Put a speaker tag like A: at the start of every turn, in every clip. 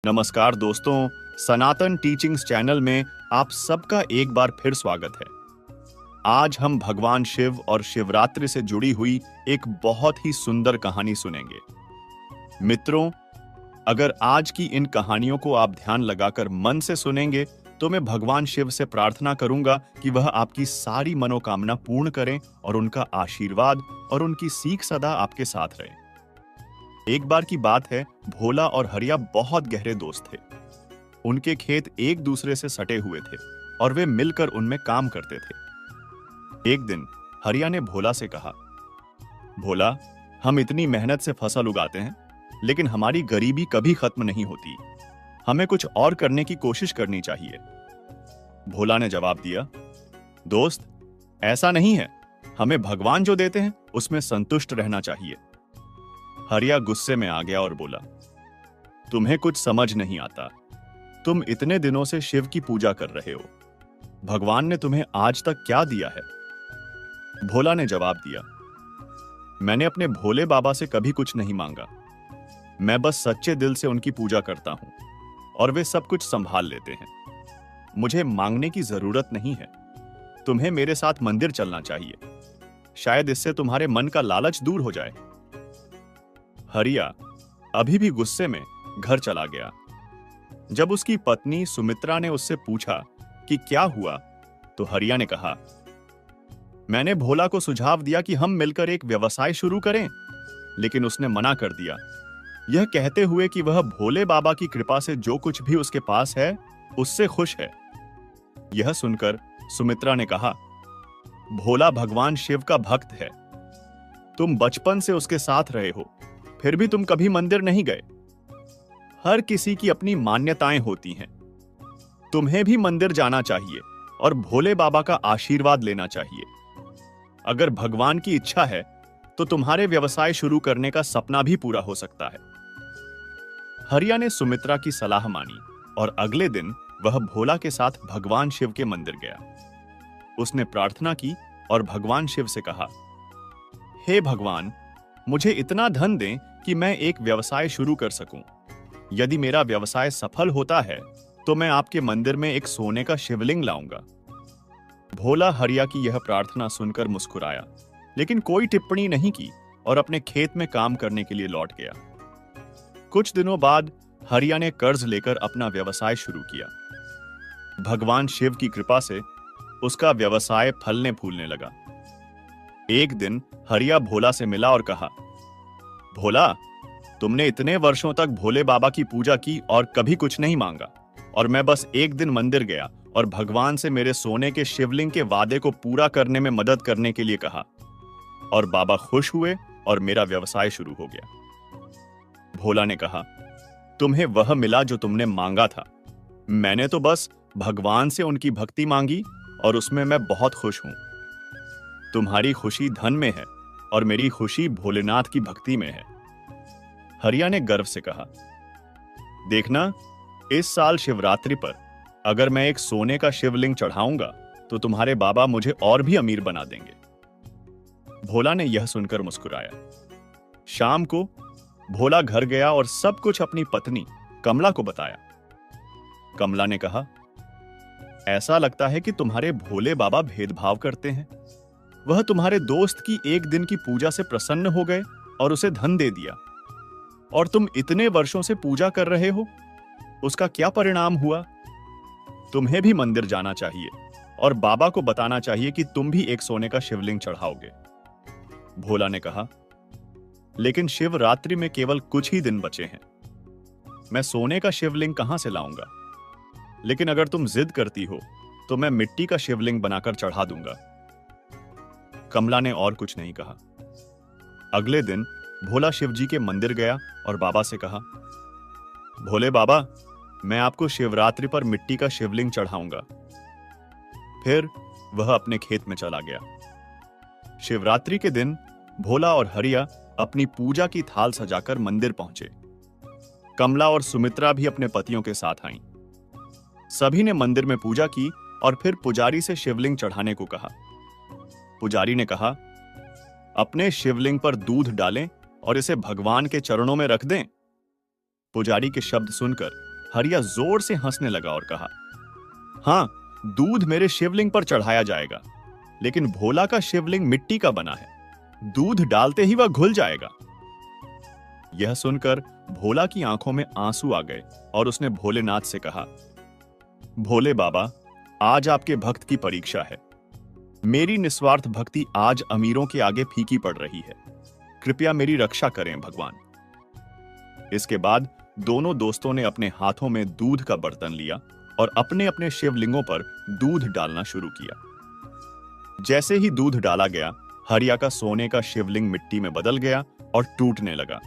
A: नमस्कार दोस्तों, सनातन teachings channel में आप सबका एक बार फिर स्वागत है। आज हम भगवान शिव और शिवरात्रि से जुड़ी हुई एक बहुत ही सुंदर कहानी सुनेंगे। मित्रों, अगर आज की इन कहानियों को आप ध्यान लगाकर मन से सुनेंगे तो मैं भगवान शिव से प्रार्थना करूंगा कि वह आपकी सारी मनोकामना पूर्ण करें और उनका आशीर्वाद और उनकी सीख सदा आपके साथ रहे। एक बार की बात है, भोला और हरिया बहुत गहरे दोस्त थे। उनके खेत एक दूसरे से सटे हुए थे और वे मिलकर उनमें काम करते थे। एक दिन हरिया ने भोला से कहा, भोला, हम इतनी मेहनत से फसल उगाते हैं, लेकिन हमारी गरीबी कभी खत्म नहीं होती। हमें कुछ और करने की कोशिश करनी चाहिए। भोला ने जवाब दिया, दोस्त, ऐसा नहीं है। हमें भगवान जो देते हैं उसमें संतुष्ट रहना चाहिए। हरिया गुस्से में आ गया और बोला, तुम्हें कुछ समझ नहीं आता। तुम इतने दिनों से शिव की पूजा कर रहे हो। भगवान ने तुम्हें आज तक क्या दिया है? भोला ने जवाब दिया, मैंने अपने भोले बाबा से कभी कुछ नहीं मांगा। मैं बस सच्चे दिल से उनकी पूजा करता हूं और वे सब कुछ संभाल लेते हैं। मुझे मांगने की जरूरत नहीं है। तुम्हें मेरे साथ मंदिर चलना चाहिए। शायद इससे तुम्हारे मन का लालच दूर हो जाए। हरिया अभी भी गुस्से में घर चला गया। जब उसकी पत्नी सुमित्रा ने उससे पूछा कि क्या हुआ, तो हरिया ने कहा, मैंने भोला को सुझाव दिया कि हम मिलकर एक व्यवसाय शुरू करें, लेकिन उसने मना कर दिया, यह कहते हुए कि वह भोले बाबा की कृपा से जो कुछ भी उसके पास है उससे खुश है। यह सुनकर सुमित्रा ने कहा, भोला भगवान शिव का भक्त है। तुम बचपन से उसके साथ रहे हो, फिर भी तुम कभी मंदिर नहीं गए। हर किसी की अपनी मान्यताएं होती हैं। तुम्हें भी मंदिर जाना चाहिए और भोले बाबा का आशीर्वाद लेना चाहिए। अगर भगवान की इच्छा है तो तुम्हारे व्यवसाय शुरू करने का सपना भी पूरा हो सकता है। हरिया ने सुमित्रा की सलाह मानी और अगले दिन वह भोला के साथ भगवान शिव के मंदिर गया। उसने प्रार्थना की और भगवान शिव से कहा, हे भगवान, मुझे इतना धन दें कि मैं एक व्यवसाय शुरू कर सकूं। यदि मेरा व्यवसाय सफल होता है तो मैं आपके मंदिर में एक सोने का शिवलिंग लाऊंगा। भोला हरिया की यह प्रार्थना सुनकर मुस्कुराया, लेकिन कोई टिप्पणी नहीं की और अपने खेत में काम करने के लिए लौट गया। कुछ दिनों बाद हरिया ने कर्ज लेकर अपना व्यवसाय शुरू किया। भगवान शिव की कृपा से उसका व्यवसाय फलने फूलने लगा। एक दिन हरिया भोला से मिला और कहा, भोला, तुमने इतने वर्षों तक भोले बाबा की पूजा की और कभी कुछ नहीं मांगा, और मैं बस एक दिन मंदिर गया और भगवान से मेरे सोने के शिवलिंग के वादे को पूरा करने में मदद करने के लिए कहा, और बाबा खुश हुए और मेरा व्यवसाय शुरू हो गया। भोला ने कहा, तुम्हें वह मिला जो तुमने मांगा था। मैंने तो बस भगवान से उनकी भक्ति मांगी और उसमें मैं बहुत खुश हूं। तुम्हारी खुशी धन में है और मेरी खुशी भोलेनाथ की भक्ति में है। हरिया ने गर्व से कहा, देखना, इस साल शिवरात्रि पर अगर मैं एक सोने का शिवलिंग चढ़ाऊंगा तो तुम्हारे बाबा मुझे और भी अमीर बना देंगे। भोला ने यह सुनकर मुस्कुराया। शाम को भोला घर गया और सब कुछ अपनी पत्नी कमला को बताया। कमला ने कहा, ऐसा लगता है कि तुम्हारे भोले बाबा भेदभाव करते हैं। वह तुम्हारे दोस्त की एक दिन की पूजा से प्रसन्न हो गए और उसे धन दे दिया, और तुम इतने वर्षों से पूजा कर रहे हो। उसका क्या परिणाम हुआ? तुम्हें भी मंदिर जाना चाहिए और बाबा को बताना चाहिए कि तुम भी एक सोने का शिवलिंग चढ़ाओगे। भोला ने कहा, लेकिन शिवरात्रि में केवल कुछ ही दिन बचे हैं। मैं सोने का शिवलिंग कहां से लाऊंगा? लेकिन अगर तुम जिद करती हो तो मैं मिट्टी का शिवलिंग बनाकर चढ़ा दूंगा। कमला ने और कुछ नहीं कहा। अगले दिन भोला शिवजी के मंदिर गया और बाबा से कहा, भोले बाबा, मैं आपको शिवरात्रि पर मिट्टी का शिवलिंग चढ़ाऊंगा। फिर वह अपने खेत में चला गया। शिवरात्रि के दिन भोला और हरिया अपनी पूजा की थाल सजाकर मंदिर पहुंचे। कमला और सुमित्रा भी अपने पतियों के साथ आईं। सभी ने मंदिर में पूजा की और फिर पुजारी से शिवलिंग चढ़ाने को कहा। पुजारी ने कहा, अपने शिवलिंग पर दूध डालें और इसे भगवान के चरणों में रख दें। पुजारी के शब्द सुनकर हरिया जोर से हंसने लगा और कहा, हाँ, दूध मेरे शिवलिंग पर चढ़ाया जाएगा, लेकिन भोला का शिवलिंग मिट्टी का बना है, दूध डालते ही वह घुल जाएगा। यह सुनकर भोला की आंखों में आंसू आ गए और उसने भोलेनाथ से कहा, भोले बाबा, आज आपके भक्त की परीक्षा है। मेरी निस्वार्थ भक्ति आज अमीरों के आगे फीकी पड़ रही है, कृपया मेरी रक्षा करें भगवान। इसके बाद दोनों दोस्तों ने अपने हाथों में दूध का बर्तन लिया और अपने अपने शिवलिंगों पर दूध डालना शुरू किया। जैसे ही दूध डाला गया, हरिया का सोने का शिवलिंग मिट्टी में बदल गया और टूटने लगा,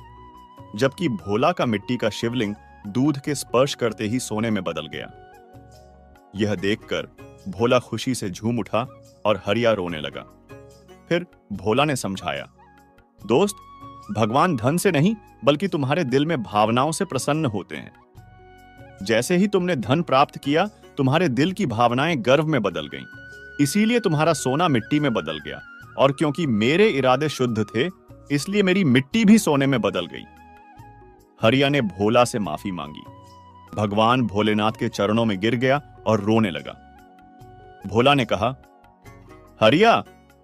A: जबकि भोला का मिट्टी का शिवलिंग दूध के स्पर्श करते ही सोने में बदल गया। यह देखकर भोला खुशी से झूम उठा और हरिया रोने लगा। फिर भोला ने समझाया, दोस्त, भगवान धन से नहीं बल्कि तुम्हारे दिल में भावनाओं से प्रसन्न होते हैं। जैसे ही तुमने धन प्राप्त किया, तुम्हारे दिल की भावनाएं गर्व में बदल गईं, इसीलिए तुम्हारा सोना मिट्टी में बदल गया, और क्योंकि मेरे इरादे शुद्ध थे, इसलिए मेरी मिट्टी भी सोने में बदल गई। हरिया ने भोला से माफी मांगी। भगवान भोलेनाथ के चरणों में गिर गया और रोने लगा। भोला ने कहा, हरिया,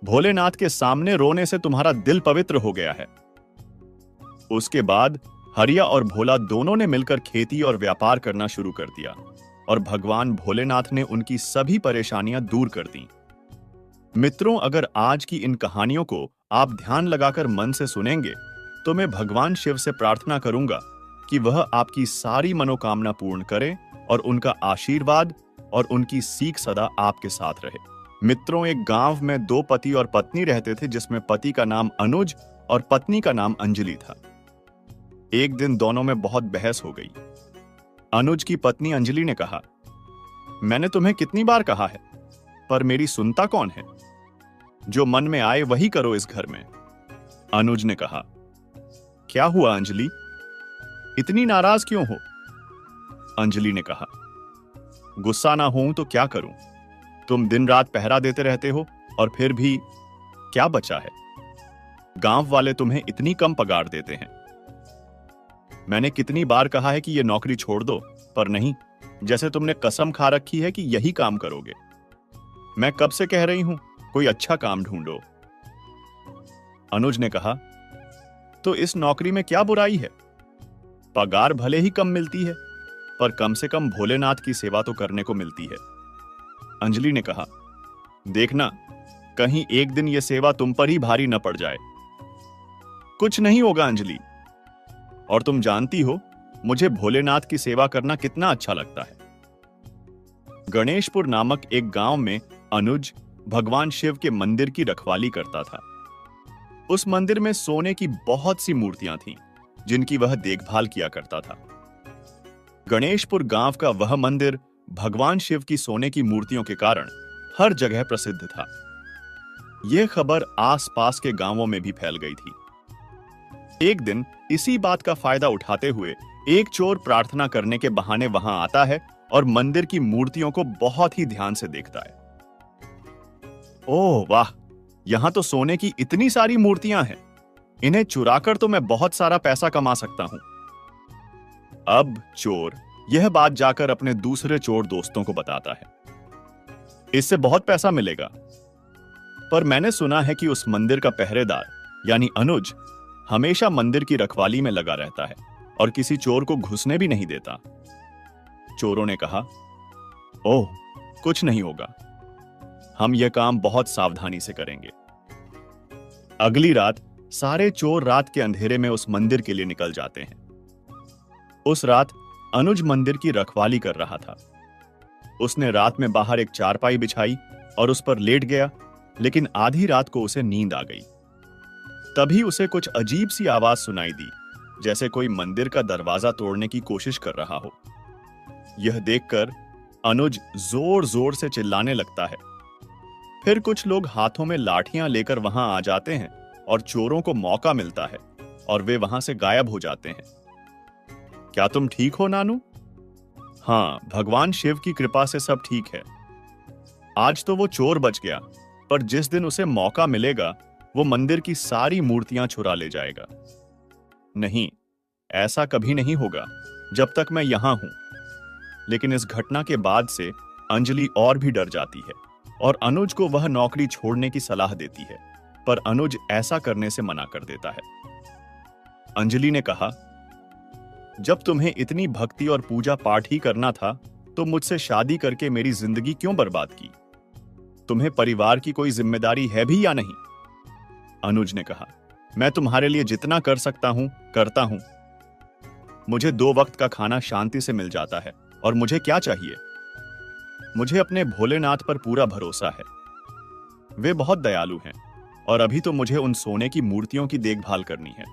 A: भोलेनाथ के सामने रोने से तुम्हारा दिल पवित्र हो गया है। उसके बाद हरिया और भोला दोनों ने मिलकर खेती और व्यापार करना शुरू कर दिया और भगवान भोलेनाथ ने उनकी सभी परेशानियां दूर कर दी। मित्रों, अगर आज की इन कहानियों को आप ध्यान लगाकर मन से सुनेंगे तो मैं भगवान शिव से प्रार्थना करूंगा कि वह आपकी सारी मनोकामना पूर्ण करे और उनका आशीर्वाद और उनकी सीख सदा आपके साथ रहे। मित्रों, एक गांव में दो पति और पत्नी रहते थे, जिसमें पति का नाम अनुज और पत्नी का नाम अंजलि था। एक दिन दोनों में बहुत बहस हो गई। अनुज की पत्नी अंजलि ने कहा, मैंने तुम्हें कितनी बार कहा है, पर मेरी सुनता कौन है? जो मन में आए वही करो इस घर में। अनुज ने कहा, क्या हुआ अंजलि, इतनी नाराज क्यों हो? अंजलि ने कहा, गुस्सा ना हूं तो क्या करूं, तुम दिन रात पहरा देते रहते हो और फिर भी क्या बचा है? गांव वाले तुम्हें इतनी कम पगार देते हैं। मैंने कितनी बार कहा है कि यह नौकरी छोड़ दो, पर नहीं, जैसे तुमने कसम खा रखी है कि यही काम करोगे। मैं कब से कह रही हूं, कोई अच्छा काम ढूंढो। अनुज ने कहा, तो इस नौकरी में क्या बुराई है? पगार भले ही कम मिलती है, पर कम से कम भोलेनाथ की सेवा तो करने को मिलती है। अंजलि ने कहा, देखना, कहीं एक दिन यह सेवा तुम पर ही भारी न पड़ जाए। कुछ नहीं होगा अंजलि, और तुम जानती हो मुझे भोलेनाथ की सेवा करना कितना अच्छा लगता है। गणेशपुर नामक एक गांव में अनुज भगवान शिव के मंदिर की रखवाली करता था। उस मंदिर में सोने की बहुत सी मूर्तियां थीं, जिनकी वह देखभाल किया करता था। गणेशपुर गांव का वह मंदिर भगवान शिव की सोने की मूर्तियों के कारण हर जगह प्रसिद्ध था। यह खबर आसपास के गांवों में भी फैल गई थी। एक दिन इसी बात का फायदा उठाते हुए एक चोर प्रार्थना करने के बहाने वहां आता है और मंदिर की मूर्तियों को बहुत ही ध्यान से देखता है। ओह वाह, यहां तो सोने की इतनी सारी मूर्तियां हैं, इन्हें चुराकर तो मैं बहुत सारा पैसा कमा सकता हूं। अब चोर यह बात जाकर अपने दूसरे चोर दोस्तों को बताता है। इससे बहुत पैसा मिलेगा, पर मैंने सुना है कि उस मंदिर का पहरेदार यानी अनुज हमेशा मंदिर की रखवाली में लगा रहता है और किसी चोर को घुसने भी नहीं देता। चोरों ने कहा, ओह, कुछ नहीं होगा, हम यह काम बहुत सावधानी से करेंगे। अगली रात सारे चोर रात के अंधेरे में उस मंदिर के लिए निकल जाते हैं। उस रात अनुज मंदिर की रखवाली कर रहा था। उसने रात में बाहर एक चारपाई बिछाई और उस पर लेट गया, लेकिन आधी रात को उसे नींद आ गई। तभी उसे कुछ अजीब सी आवाज सुनाई दी, जैसे कोई मंदिर का दरवाजा तोड़ने की कोशिश कर रहा हो। यह देखकर अनुज जोर जोर से चिल्लाने लगता है। फिर कुछ लोग हाथों में लाठियां लेकर वहां आ जाते हैं और चोरों को मौका मिलता है और वे वहां से गायब हो जाते हैं। क्या तुम ठीक हो नानू? हाँ, भगवान शिव की कृपा से सब ठीक है। आज तो वो चोर बच गया, पर जिस दिन उसे मौका मिलेगा वो मंदिर की सारी मूर्तियां चुरा ले जाएगा। नहीं, ऐसा कभी नहीं होगा जब तक मैं यहां हूं। लेकिन इस घटना के बाद से अंजलि और भी डर जाती है और अनुज को वह नौकरी छोड़ने की सलाह देती है, पर अनुज ऐसा करने से मना कर देता है। अंजलि ने कहा, जब तुम्हें इतनी भक्ति और पूजा पाठ ही करना था तो मुझसे शादी करके मेरी जिंदगी क्यों बर्बाद की? तुम्हें परिवार की कोई जिम्मेदारी है भी या नहीं? अनुज ने कहा, मैं तुम्हारे लिए जितना कर सकता हूं करता हूं। मुझे 2 वक्त का खाना शांति से मिल जाता है और मुझे क्या चाहिए? मुझे अपने भोलेनाथ पर पूरा भरोसा है। वे बहुत दयालु हैं और अभी तो मुझे उन सोने की मूर्तियों की देखभाल करनी है।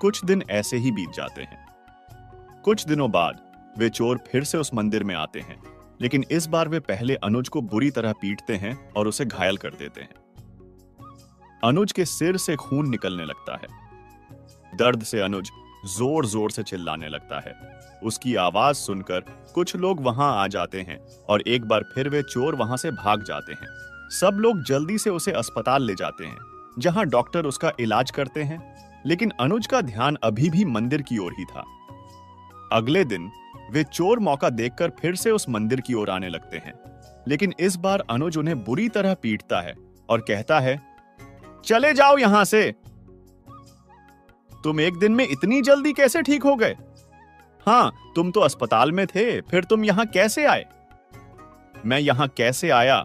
A: कुछ दिन ऐसे ही बीत जाते हैं। कुछ दिनों बाद वे चोर फिर से उस मंदिर में आते हैं, लेकिन इस बार वे पहले अनुज को बुरी तरह पीटते हैं और उसे घायल कर देते हैं। अनुज के सिर से खून निकलने लगता है। दर्द से अनुज जोर जोर से चिल्लाने लगता है। उसकी आवाज सुनकर कुछ लोग वहां आ जाते हैं और एक बार फिर वे चोर वहां से भाग जाते हैं। सब लोग जल्दी से उसे अस्पताल ले जाते हैं, जहां डॉक्टर उसका इलाज करते हैं, लेकिन अनुज का ध्यान अभी भी मंदिर की ओर ही था। अगले दिन वे चोर मौका देखकर फिर से उस मंदिर की ओर आने लगते हैं, लेकिन इस बार अनुज उन्हें बुरी तरह पीटता है और कहता है, चले जाओ यहां से। तुम एक दिन में इतनी जल्दी कैसे ठीक हो गए? हाँ, तुम तो अस्पताल में थे, फिर तुम यहां कैसे आए? मैं यहां कैसे आया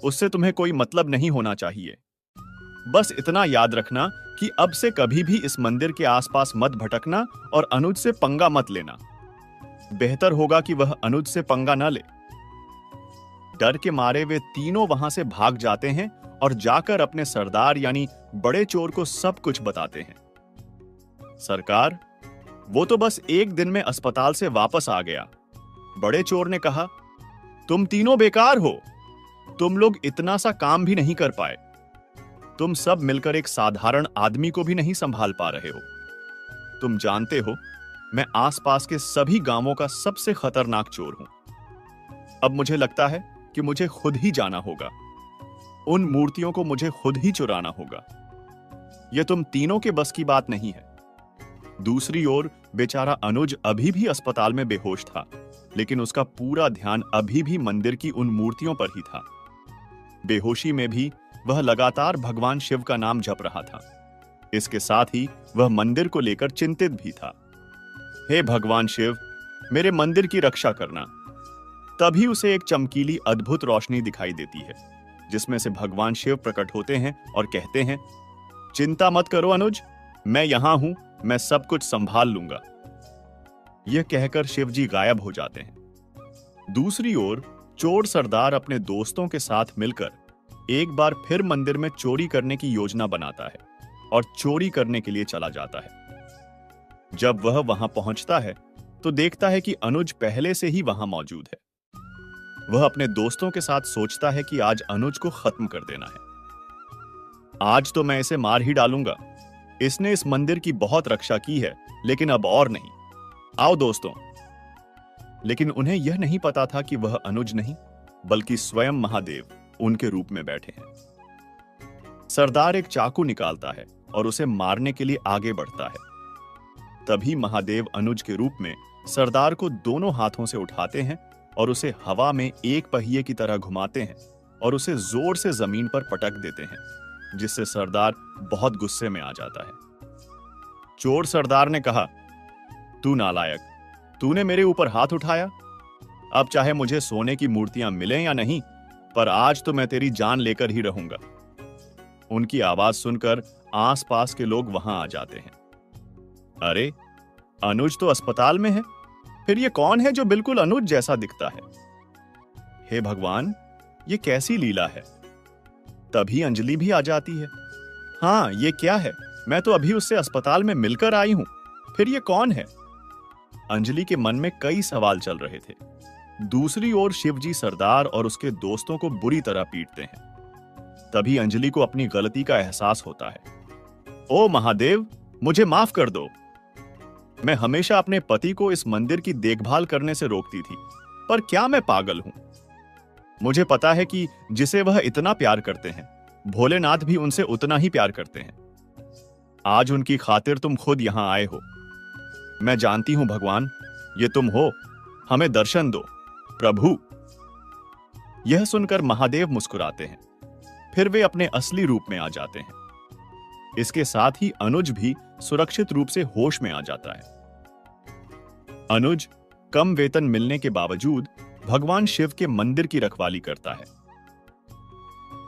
A: उससे तुम्हें कोई मतलब नहीं होना चाहिए। बस इतना याद रखना कि अब से कभी भी इस मंदिर के आसपास मत भटकना और अनुज से पंगा मत लेना। बेहतर होगा कि वह अनुज से पंगा न ले। डर के मारे वे तीनों वहां से भाग जाते हैं और जाकर अपने सरदार यानी बड़े चोर को सब कुछ बताते हैं। सरकार, वो तो बस एक दिन में अस्पताल से वापस आ गया। बड़े चोर ने कहा, तुम तीनों बेकार हो। तुम लोग इतना सा काम भी नहीं कर पाए। तुम सब मिलकर एक साधारण आदमी को भी नहीं संभाल पा रहे हो। तुम जानते हो, मैं आसपास के सभी गांवों का सबसे खतरनाक चोर हूं। अब मुझे लगता है कि मुझे खुद ही जाना होगा। उन मूर्तियों को मुझे खुद ही चुराना होगा। यह तुम तीनों के बस की बात नहीं है। दूसरी ओर बेचारा अनुज अभी भी अस्पताल में बेहोश था, लेकिन उसका पूरा ध्यान अभी भी मंदिर की उन मूर्तियों पर ही था। बेहोशी में भी वह लगातार भगवान शिव का नाम जप रहा था। इसके साथ ही वह मंदिर को लेकर चिंतित भी था। हे भगवान शिव, मेरे मंदिर की रक्षा करना। तभी उसे एक चमकीली अद्भुत रोशनी दिखाई देती है, जिसमें से भगवान शिव प्रकट होते हैं और कहते हैं, चिंता मत करो अनुज, मैं यहां हूं, मैं सब कुछ संभाल लूंगा। यह कहकर शिव जी गायब हो जाते हैं। दूसरी ओर चोर सरदार अपने दोस्तों के साथ मिलकर एक बार फिर मंदिर में चोरी करने की योजना बनाता है और चोरी करने के लिए चला जाता है। जब वह वहां पहुंचता है तो देखता है कि अनुज पहले से ही वहां मौजूद है। वह अपने दोस्तों के साथ सोचता है कि आज अनुज को खत्म कर देना है। आज तो मैं इसे मार ही डालूंगा। इसने इस मंदिर की बहुत रक्षा की है, लेकिन अब और नहीं। आओ दोस्तों। लेकिन उन्हें यह नहीं पता था कि वह अनुज नहीं, बल्कि स्वयं महादेव उनके रूप में बैठे हैं। सरदार एक चाकू निकालता है और उसे मारने के लिए आगे बढ़ता है। तभी महादेव अनुज के रूप में सरदार को दोनों हाथों से उठाते हैं और उसे हवा में एक पहिए की तरह घुमाते हैं और उसे जोर से जमीन पर पटक देते हैं, जिससे सरदार बहुत गुस्से में आ जाता है। चोर सरदार ने कहा, तू नालायक, तूने मेरे ऊपर हाथ उठाया। अब चाहे मुझे सोने की मूर्तियां मिलें या नहीं, पर आज तो मैं तेरी जान लेकर ही रहूंगा। उनकी आवाज सुनकर आसपास के लोग वहां आ जाते हैं। अरे, अनुज तो अस्पताल में है, फिर ये कौन है जो बिल्कुल अनुज जैसा दिखता है? हे भगवान, ये कैसी लीला है? तभी अंजलि भी आ जाती है। हाँ, ये क्या है? मैं तो अभी उससे अस्पताल में मिलकर आई हूं, फिर ये कौन है? अंजलि के मन में कई सवाल चल रहे थे। दूसरी ओर शिवजी सरदार और उसके दोस्तों को बुरी तरह पीटते हैं। तभी अंजलि को अपनी गलती का एहसास होता है। ओ महादेव, मुझे माफ कर दो। मैं हमेशा अपने पति को इस मंदिर की देखभाल करने से रोकती थी, पर क्या मैं पागल हूं? मुझे पता है कि जिसे वह इतना प्यार करते हैं, भोलेनाथ भी उनसे उतना ही प्यार करते हैं। आज उनकी खातिर तुम खुद यहां आए हो। मैं जानती हूं भगवान, ये तुम हो, हमें दर्शन दो प्रभु। यह सुनकर महादेव मुस्कुराते हैं, फिर वे अपने असली रूप में आ जाते हैं। इसके साथ ही अनुज भी सुरक्षित रूप से होश में आ जाता है। अनुज कम वेतन मिलने के बावजूद भगवान शिव के मंदिर की रखवाली करता है।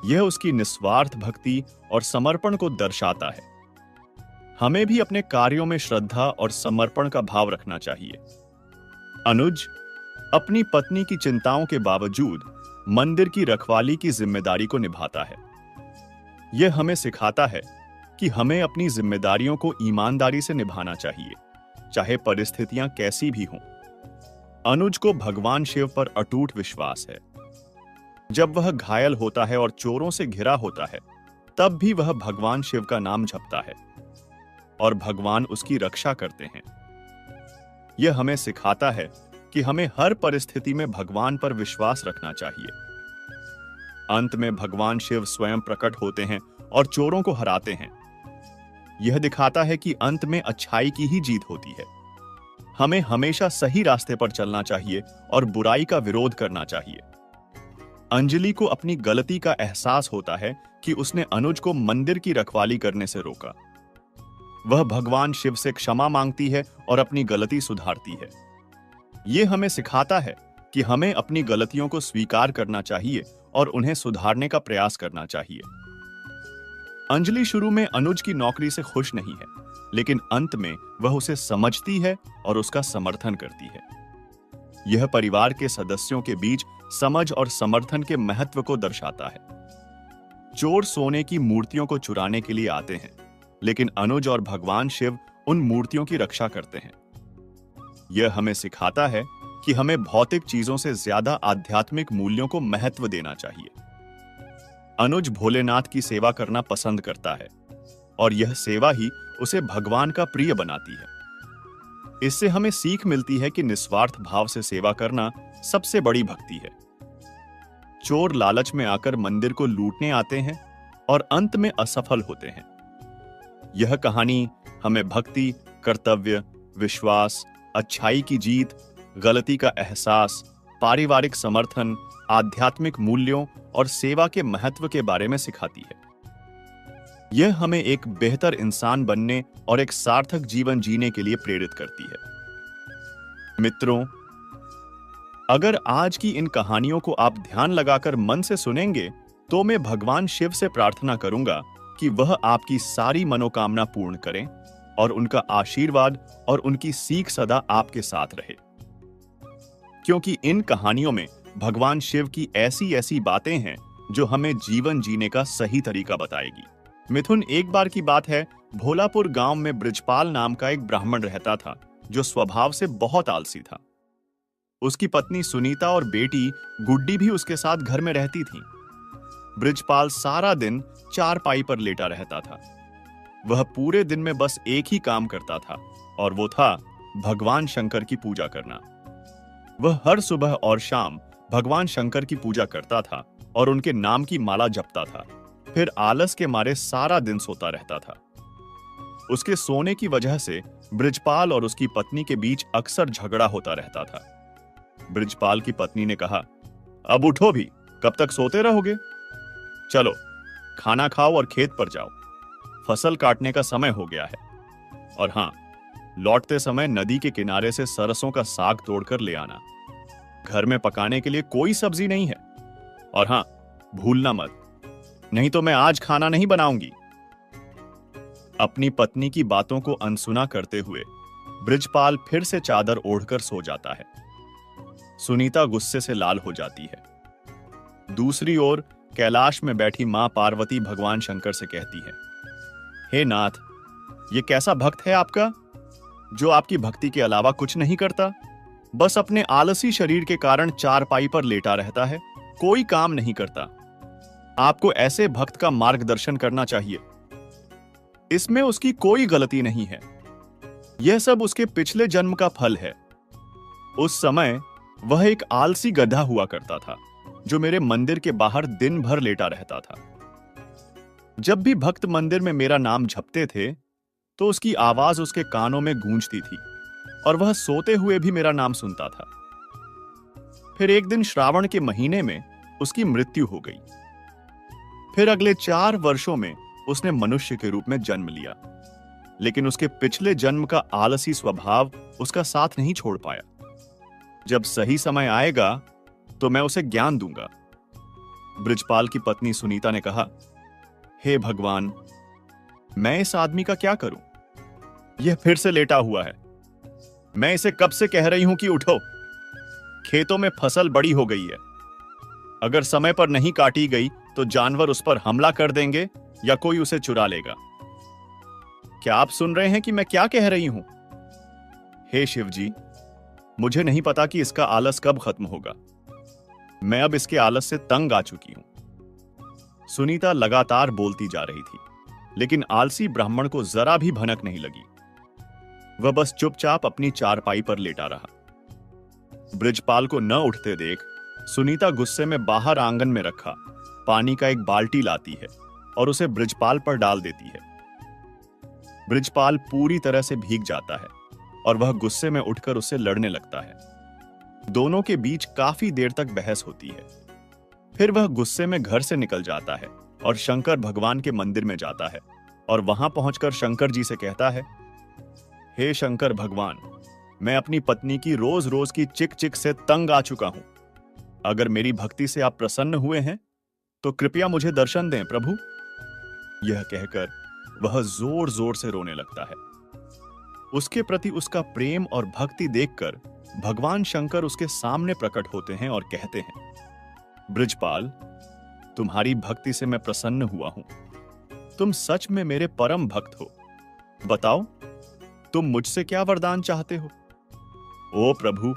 A: यह उसकी निस्वार्थ भक्ति और समर्पण को दर्शाता है। हमें भी अपने कार्यों में श्रद्धा और समर्पण का भाव रखना चाहिए। अनुज अपनी पत्नी की चिंताओं के बावजूद मंदिर की रखवाली की जिम्मेदारी को निभाता है। यह हमें सिखाता है कि हमें अपनी जिम्मेदारियों को ईमानदारी से निभाना चाहिए, चाहे परिस्थितियां कैसी भी हों। अनुज को भगवान शिव पर अटूट विश्वास है। जब वह घायल होता है और चोरों से घिरा होता है, तब भी वह भगवान शिव का नाम जपता है और भगवान उसकी रक्षा करते हैं। यह हमें सिखाता है कि हमें हर परिस्थिति में भगवान पर विश्वास रखना चाहिए। अंत में भगवान शिव स्वयं प्रकट होते हैं और चोरों को हराते हैं। यह दिखाता है कि अंत में अच्छाई की ही जीत होती है। हमें हमेशा सही रास्ते पर चलना चाहिए और बुराई का विरोध करना चाहिए। अंजलि को अपनी गलती का एहसास होता है कि उसने अनुज को मंदिर की रखवाली करने से रोका। वह भगवान शिव से क्षमा मांगती है और अपनी गलती सुधारती है। यह हमें सिखाता है कि हमें अपनी गलतियों को स्वीकार करना चाहिए और उन्हें सुधारने का प्रयास करना चाहिए। अंजलि शुरू में अनुज की नौकरी से खुश नहीं है, लेकिन अंत में वह उसे समझती है और उसका समर्थन करती है। यह परिवार के सदस्यों के बीच समझ और समर्थन के महत्व को दर्शाता है। चोर सोने की मूर्तियों को चुराने के लिए आते हैं, लेकिन अनुज और भगवान शिव उन मूर्तियों की रक्षा करते हैं। यह हमें सिखाता है कि हमें भौतिक चीजों से ज्यादा आध्यात्मिक मूल्यों को महत्व देना चाहिए। अनुज भोलेनाथ की सेवा करना पसंद करता है और यह सेवा ही उसे भगवान का प्रिय बनाती है। इससे हमें सीख मिलती है कि निस्वार्थ भाव से सेवा करना सबसे बड़ी भक्ति है। चोर लालच में आकर मंदिर को लूटने आते हैं और अंत में असफल होते हैं। यह कहानी हमें भक्ति, कर्तव्य, विश्वास, अच्छाई की जीत, गलती का एहसास, पारिवारिक समर्थन, आध्यात्मिक मूल्यों और सेवा के महत्व के बारे में सिखाती है। यह हमें एक बेहतर इंसान बनने और एक सार्थक जीवन जीने के लिए प्रेरित करती है। मित्रों, अगर आज की इन कहानियों को आप ध्यान लगाकर मन से सुनेंगे, तो मैं भगवान शिव से प्रार्थना करूंगा कि वह आपकी सारी मनोकामना पूर्ण करें और उनका आशीर्वाद और उनकी सीख सदा आपके साथ रहे। क्योंकि इन कहानियों में भगवान शिव की ऐसी ऐसी बातें हैं जो हमें जीवन जीने का सही तरीका बताएगी। मिथुन, एक बार की बात है, भोलापुर गांव में बृजपाल नाम का एक ब्राह्मण रहता था जो स्वभाव से बहुत आलसी था। उसकी पत्नी सुनीता और बेटी गुड्डी भी उसके साथ घर में रहती थीं। बृजपाल सारा दिन चारपाई पर लेटा रहता था। वह पूरे दिन में बस एक ही काम करता था और वो था भगवान शंकर की पूजा करना। वह हर सुबह और शाम भगवान शंकर की पूजा करता था और उनके नाम की माला जपता था। फिर आलस के मारे सारा दिन सोता रहता था। उसके सोने की वजह से बृजपाल और उसकी पत्नी के बीच अक्सर झगड़ा होता रहता था। बृजपाल की पत्नी ने कहा, अब उठो भी, कब तक सोते रहोगे? चलो खाना खाओ और खेत पर जाओ, फसल काटने का समय हो गया है। और हां, लौटते समय नदी के किनारे से सरसों का साग तोड़कर ले आना। घर में पकाने के लिए कोई सब्जी नहीं है। और हां, भूलना मत, नहीं तो मैं आज खाना नहीं बनाऊंगी। अपनी पत्नी की बातों को अनसुना करते हुए बृजपाल फिर से चादर ओढ़कर सो जाता है। सुनीता गुस्से से लाल हो जाती है। दूसरी ओर कैलाश में बैठी मां पार्वती भगवान शंकर से कहती है, हे नाथ, ये कैसा भक्त है आपका जो आपकी भक्ति के अलावा कुछ नहीं करता, बस अपने आलसी शरीर के कारण चारपाई पर लेटा रहता है, कोई काम नहीं करता। आपको ऐसे भक्त का मार्गदर्शन करना चाहिए। इसमें उसकी कोई गलती नहीं है। यह सब उसके पिछले जन्म का फल है। उस समय वह एक आलसी गधा हुआ करता था जो मेरे मंदिर के बाहर दिन भर लेटा रहता था। जब भी भक्त मंदिर में मेरा नाम जपते थे तो उसकी आवाज उसके कानों में गूंजती थी और वह सोते हुए भी मेरा नाम सुनता था। फिर एक दिन श्रावण के महीने में उसकी मृत्यु हो गई। फिर अगले 4 वर्षों में उसने मनुष्य के रूप में जन्म लिया, लेकिन उसके पिछले जन्म का आलसी स्वभाव उसका साथ नहीं छोड़ पाया। जब सही समय आएगा तो मैं उसे ज्ञान दूंगा। बृजपाल की पत्नी सुनीता ने कहा, हे भगवान, मैं इस आदमी का क्या करूं? यह फिर से लेटा हुआ है। मैं इसे कब से कह रही हूं कि उठो। खेतों में फसल बड़ी हो गई है। अगर समय पर नहीं काटी गई तो जानवर उस पर हमला कर देंगे या कोई उसे चुरा लेगा। क्या आप सुन रहे हैं कि मैं क्या कह रही हूं? हे शिव जी, मुझे नहीं पता कि इसका आलस कब खत्म होगा। मैं अब इसके आलस से तंग आ चुकी हूं। सुनीता लगातार बोलती जा रही थी, लेकिन आलसी ब्राह्मण को जरा भी भनक नहीं लगी। वह बस चुपचाप अपनी चारपाई पर लेटा रहा। बृजपाल को न उठते देख सुनीता गुस्से में बाहर आंगन में रखा पानी का एक बाल्टी लाती है और उसे बृजपाल पर डाल देती है। बृजपाल पूरी तरह से भीग जाता है और वह गुस्से में उठकर उससे लड़ने लगता है। दोनों के बीच काफी देर तक बहस होती है। फिर वह गुस्से में घर से निकल जाता है और शंकर भगवान के मंदिर में जाता है और वहां पहुंचकर शंकर जी से कहता है, हे शंकर भगवान, मैं अपनी पत्नी की रोज रोज की चिक चिक से तंग आ चुका हूं। अगर मेरी भक्ति से आप प्रसन्न हुए हैं तो कृपया मुझे दर्शन दें प्रभु। यह कहकर वह जोर जोर से रोने लगता है। उसके प्रति उसका प्रेम और भक्ति देखकर भगवान शंकर उसके सामने प्रकट होते हैं और कहते हैं, बृजपाल, तुम्हारी भक्ति से मैं प्रसन्न हुआ हूं। तुम सच में मेरे परम भक्त हो। बताओ, तुम मुझसे क्या वरदान चाहते हो? ओ प्रभु,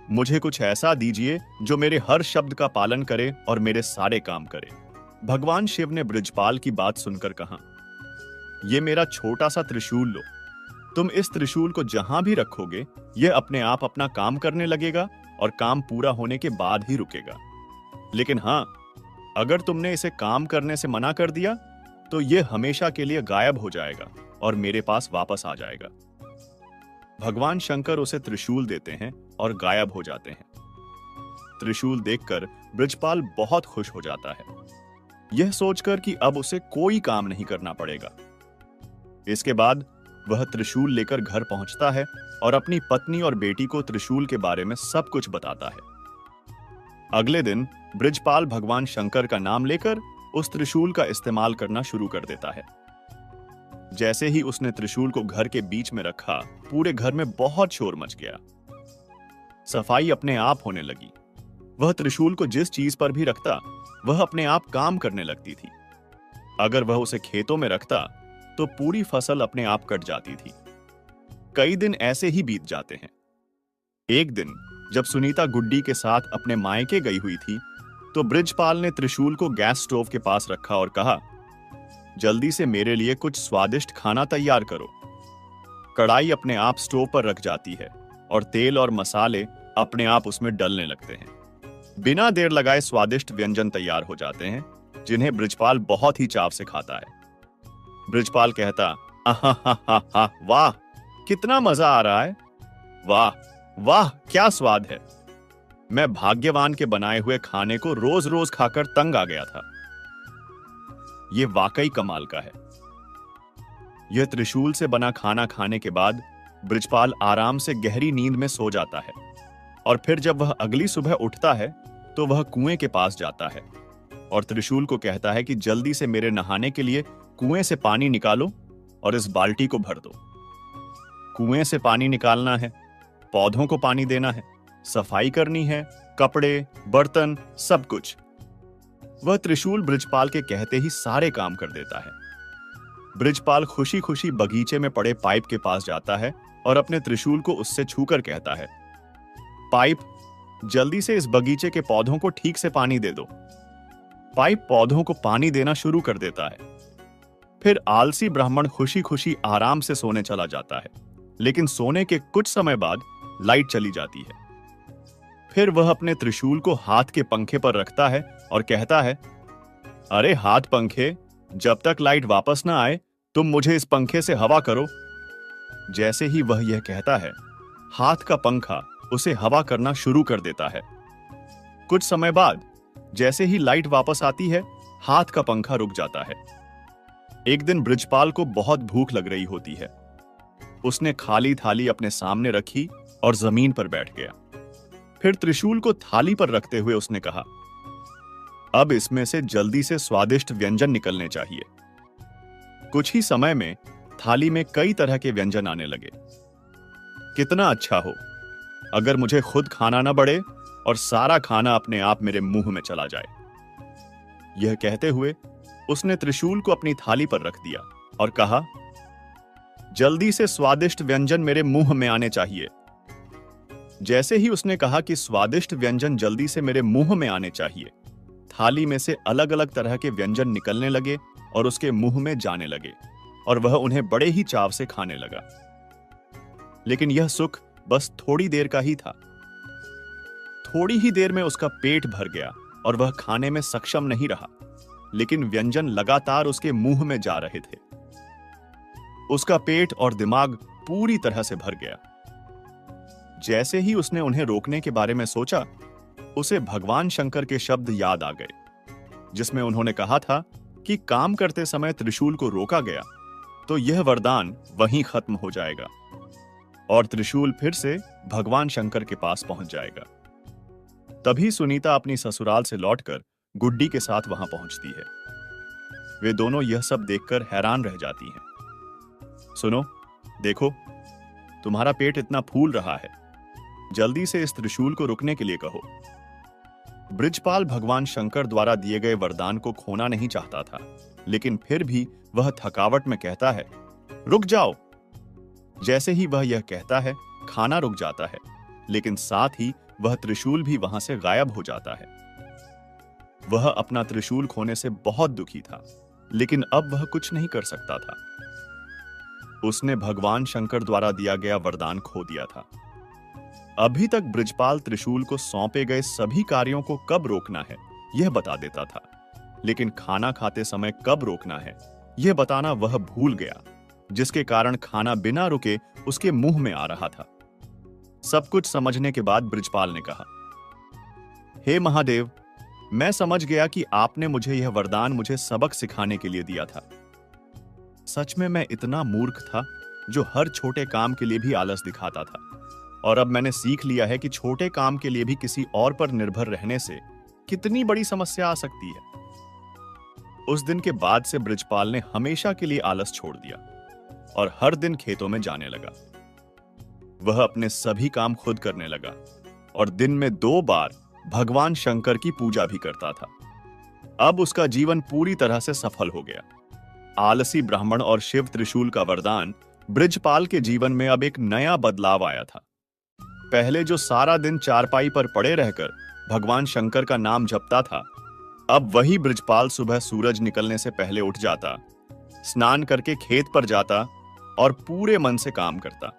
A: मुझे कुछ ऐसा दीजिए जो मेरे हर शब्द का पालन करे और मेरे सारे काम करे। भगवान शिव ने बृजपाल की बात सुनकर कहा, यह मेरा छोटा सा त्रिशूल लो। तुम इस त्रिशूल को जहां भी रखोगे यह अपने आप अपना काम करने लगेगा और काम पूरा होने के बाद ही रुकेगा। लेकिन हां, अगर तुमने इसे काम करने से मना कर दिया तो यह हमेशा के लिए गायब हो जाएगा और मेरे पास वापस आ जाएगा। भगवान शंकर उसे त्रिशूल देते हैं और गायब हो जाते हैं। त्रिशूल देखकर बृजपाल बहुत खुश हो जाता है, यह सोचकर कि अब उसे कोई काम नहीं करना पड़ेगा। इसके बाद वह त्रिशूल लेकर घर पहुंचता है और अपनी पत्नी और बेटी को त्रिशूल के बारे में सब कुछ बताता है। अगले दिन बृजपाल भगवान शंकर का नाम लेकर उस त्रिशूल का इस्तेमाल करना शुरू कर देता है। जैसे ही उसने त्रिशूल को घर के बीच में रखा, पूरे घर में बहुत शोर मच गया। सफाई अपने आप होने लगी। वह त्रिशूल को जिस चीज पर भी रखता वह अपने आप काम करने लगती थी। अगर वह उसे खेतों में रखता तो पूरी फसल अपने आप कट जाती थी। कई दिन ऐसे ही बीत जाते हैं। एक दिन जब सुनीता गुड्डी के साथ अपने मायके गई हुई थी तो बृजपाल ने त्रिशूल को गैस स्टोव के पास रखा और कहा, जल्दी से मेरे लिए कुछ स्वादिष्ट खाना तैयार करो। कढ़ाई अपने आप स्टोव पर रख जाती है और तेल और मसाले अपने आप उसमें डलने लगते हैं। बिना देर लगाए स्वादिष्ट व्यंजन तैयार हो जाते हैं, जिन्हें बृजपाल बहुत ही चाव से खाता है। बृजपाल कहता, आहा, वाह, कितना मजा आ रहा है। वाह वाह, क्या स्वाद है। मैं भाग्यवान के बनाए हुए खाने को रोज रोज खाकर तंग आ गया था। यह वाकई कमाल का है। यह त्रिशूल से बना खाना खाने के बाद बृजपाल आराम से गहरी नींद में सो जाता है और फिर जब वह अगली सुबह उठता है तो वह कुएं के पास जाता है और त्रिशूल को कहता है कि जल्दी से मेरे नहाने के लिए कुएं से पानी निकालो और इस बाल्टी को भर दो। कुएं से पानी निकालना है, पौधों को पानी देना है, सफाई करनी है, कपड़े, बर्तन, सब कुछ। वह त्रिशूल बृजपाल के कहते ही सारे काम कर देता है। बृजपाल खुशी खुशी बगीचे में पड़े पाइप के पास जाता है और अपने त्रिशूल को उससे छूकर कहता है, पाइप, जल्दी से इस बगीचे के पौधों को ठीक से पानी दे दो। पाइप पौधों को पानी देना शुरू कर देता है। फिर आलसी ब्राह्मण खुशी खुशी आराम से सोने चला जाता है, लेकिन सोने के कुछ समय बाद लाइट चली जाती है। फिर वह अपने त्रिशूल को हाथ के पंखे पर रखता है और कहता है, अरे हाथ पंखे, जब तक लाइट वापस ना आए तुम मुझे इस पंखे से हवा करो। जैसे ही वह यह कहता है, हाथ का पंखा उसे हवा करना शुरू कर देता है कुछ समय बाद जैसे ही लाइट वापस आती है, हाथ का पंखा रुक जाता है। एक दिन बृजपाल को बहुत भूख लग रही होती है। उसने खाली थाली अपने सामने रखी और जमीन पर बैठ गया। फिर त्रिशूल को थाली पर रखते हुए उसने कहा, अब इसमें से जल्दी से स्वादिष्ट व्यंजन निकलने चाहिए। कुछ ही समय में थाली में कई तरह के व्यंजन आने लगे। कितना अच्छा हो अगर मुझे खुद खाना न पड़े और सारा खाना अपने आप मेरे मुंह में चला जाए। यह कहते हुए उसने त्रिशूल को अपनी थाली पर रख दिया और कहा, जल्दी से स्वादिष्ट व्यंजन मेरे मुंह में आने चाहिए। जैसे ही उसने कहा कि स्वादिष्ट व्यंजन जल्दी से मेरे मुंह में आने चाहिए, थाली में से अलग अलग तरह के व्यंजन निकलने लगे और उसके मुंह में जाने लगे और वह उन्हें बड़े ही चाव से खाने लगा। लेकिन यह सुख बस थोड़ी देर का ही था। थोड़ी ही देर में उसका पेट भर गया और वह खाने में सक्षम नहीं रहा, लेकिन व्यंजन लगातार उसके मुंह में जा रहे थे। उसका पेट और दिमाग पूरी तरह से भर गया। जैसे ही उसने उन्हें रोकने के बारे में सोचा, उसे भगवान शंकर के शब्द याद आ गए, जिसमें उन्होंने कहा था कि काम करते समय त्रिशूल को रोका गया तो यह वरदान वहीं खत्म हो जाएगा और त्रिशूल फिर से भगवान शंकर के पास पहुंच जाएगा। तभी सुनीता अपनी ससुराल से लौटकर गुड्डी के साथ वहां पहुंचती है। वे दोनों यह सब देखकर हैरान रह जाती हैं। सुनो, देखो, तुम्हारा पेट इतना फूल रहा है, जल्दी से इस त्रिशूल को रुकने के लिए कहो। बृजपाल भगवान शंकर द्वारा दिए गए वरदान को खोना नहीं चाहता था, लेकिन फिर भी वह थकावट में कहता है, रुक जाओ। जैसे ही वह यह कहता है, खाना रुक जाता है, लेकिन साथ ही वह त्रिशूल भी वहां से गायब हो जाता है। वह अपना त्रिशूल खोने से बहुत दुखी था, लेकिन अब वह कुछ नहीं कर सकता था। उसने भगवान शंकर द्वारा दिया गया वरदान खो दिया था। अभी तक बृजपाल त्रिशूल को सौंपे गए सभी कार्यों को कब रोकना है यह बता देता था, लेकिन खाना खाते समय कब रोकना है यह बताना वह भूल गया, जिसके कारण खाना बिना रुके उसके मुंह में आ रहा था। सब कुछ समझने के बाद बृजपाल ने कहा, हे महादेव, मैं समझ गया कि आपने मुझे यह वरदान मुझे सबक सिखाने के लिए दिया था। सच में मैं इतना मूर्ख था जो हर छोटे काम के लिए भी आलस दिखाता था, और अब मैंने सीख लिया है कि छोटे काम के लिए भी किसी और पर निर्भर रहने से कितनी बड़ी समस्या आ सकती है। उस दिन के बाद से बृजपाल ने हमेशा के लिए आलस छोड़ दिया और हर दिन खेतों में जाने लगा। वह अपने सभी काम खुद करने लगा और दिन में 2 बार भगवान शंकर की पूजा भी करता था। अब उसका जीवन पूरी तरह से सफल हो गया। आलसी ब्राह्मण और शिव त्रिशूल का वरदान बृजपाल के जीवन में अब एक नया बदलाव आया था। पहले जो सारा दिन चारपाई पर पड़े रहकर भगवान शंकर का नाम जपता था, अब वही बृजपाल सुबह सूरज निकलने से पहले उठ जाता, स्नान करके खेत पर जाता और पूरे मन से काम करता।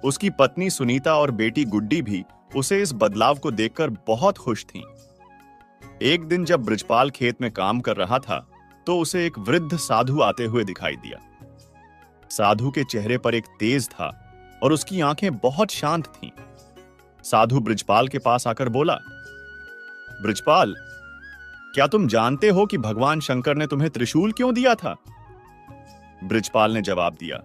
A: उसकी पत्नी सुनीता और बेटी गुड्डी भी उसे इस बदलाव को देखकर बहुत खुश थीं। एक दिन जब बृजपाल खेत में काम कर रहा था, तो उसे एक वृद्ध साधु आते हुए दिखाई दिया। साधु के चेहरे पर एक तेज था और उसकी आंखें बहुत शांत थीं। साधु बृजपाल के पास आकर बोला, बृजपाल, क्या तुम जानते हो कि भगवान शंकर ने तुम्हें त्रिशूल क्यों दिया था? बृजपाल ने जवाब दिया,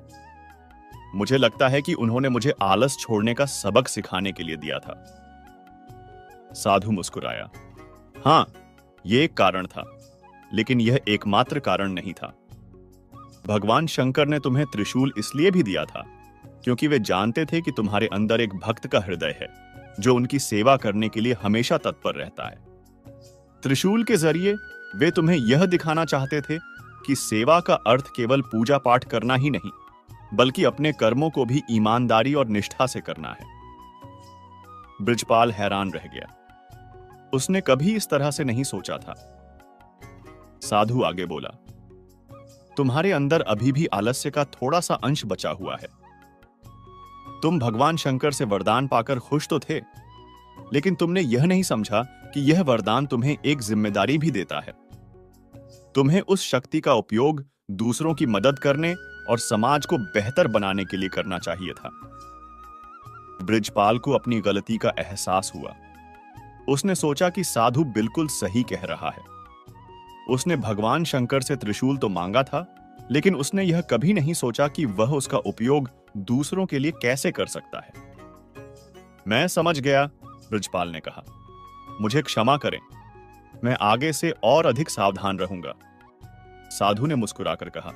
A: मुझे लगता है कि उन्होंने मुझे आलस छोड़ने का सबक सिखाने के लिए दिया था। साधु मुस्कुराया, हां, यह एक कारण था, लेकिन यह एकमात्र कारण नहीं था। भगवान शंकर ने तुम्हें त्रिशूल इसलिए भी दिया था क्योंकि वे जानते थे कि तुम्हारे अंदर एक भक्त का हृदय है जो उनकी सेवा करने के लिए हमेशा तत्पर रहता है। त्रिशूल के जरिए वे तुम्हें यह दिखाना चाहते थे कि सेवा का अर्थ केवल पूजा पाठ करना ही नहीं, बल्कि अपने कर्मों को भी ईमानदारी और निष्ठा से करना है। बृजपाल हैरान रह गया। उसने कभी इस तरह से नहीं सोचा था। साधु आगे बोला, तुम्हारे अंदर अभी भी आलस्य का थोड़ा सा अंश बचा हुआ है। तुम भगवान शंकर से वरदान पाकर खुश तो थे, लेकिन तुमने यह नहीं समझा कि यह वरदान तुम्हें एक जिम्मेदारी भी देता है। तुम्हें उस शक्ति का उपयोग दूसरों की मदद करने और समाज को बेहतर बनाने के लिए करना चाहिए था। बृजपाल को अपनी गलती का एहसास हुआ। उसने सोचा कि साधु बिल्कुल सही कह रहा है। उसने भगवान शंकर से त्रिशूल तो मांगा था, लेकिन उसने यह कभी नहीं सोचा कि वह उसका उपयोग दूसरों के लिए कैसे कर सकता है। मैं समझ गया, ब्रजपाल ने कहा। मुझे क्षमा करें, मैं आगे से और अधिक सावधान रहूंगा। साधु ने मुस्कुराकर कहा,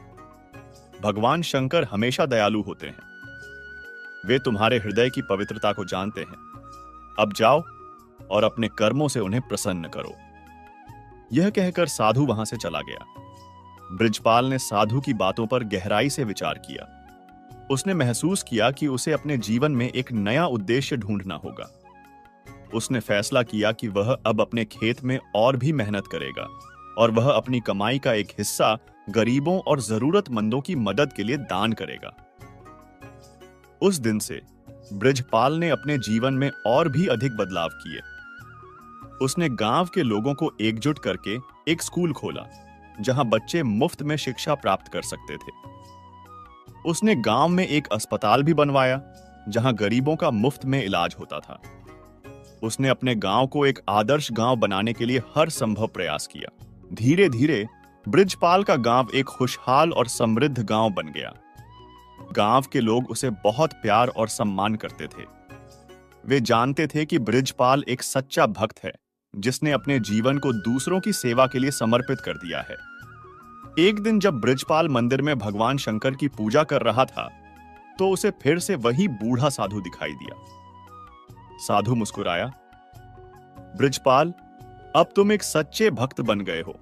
A: भगवान शंकर हमेशा दयालु होते हैं। वे तुम्हारे हृदय की पवित्रता को जानते हैं। अब जाओ और अपने कर्मों से उन्हें प्रसन्न करो। यह कहकर साधु वहां से चला गया। ब्रजपाल ने साधु की बातों पर गहराई से विचार किया। उसने महसूस किया कि उसे अपने जीवन में एक नया उद्देश्य ढूंढना होगा। उसने फैसला किया कि वह अब अपने खेत में और भी मेहनत करेगा और वह अपनी कमाई का एक हिस्सा गरीबों और जरूरतमंदों की मदद के लिए दान करेगा। उस दिन से ब्रजपाल ने अपने जीवन में और भी अधिक बदलाव किए। उसने गांव के लोगों को एकजुट करके एक स्कूल खोला, जहां बच्चे मुफ्त में शिक्षा प्राप्त कर सकते थे। उसने गांव में एक अस्पताल भी बनवाया, जहां गरीबों का मुफ्त में इलाज होता था। उसने अपने गांव को एक आदर्श गांव बनाने के लिए हर संभव प्रयास किया। धीरे धीरे ब्रजपाल का गांव एक खुशहाल और समृद्ध गांव बन गया। गांव के लोग उसे बहुत प्यार और सम्मान करते थे। वे जानते थे कि ब्रजपाल एक सच्चा भक्त है, जिसने अपने जीवन को दूसरों की सेवा के लिए समर्पित कर दिया है। एक दिन जब ब्रजपाल मंदिर में भगवान शंकर की पूजा कर रहा था, तो उसे फिर से वही बूढ़ा साधु दिखाई दिया। साधु मुस्कुराया, ब्रजपाल, अब तुम एक सच्चे भक्त बन गए हो।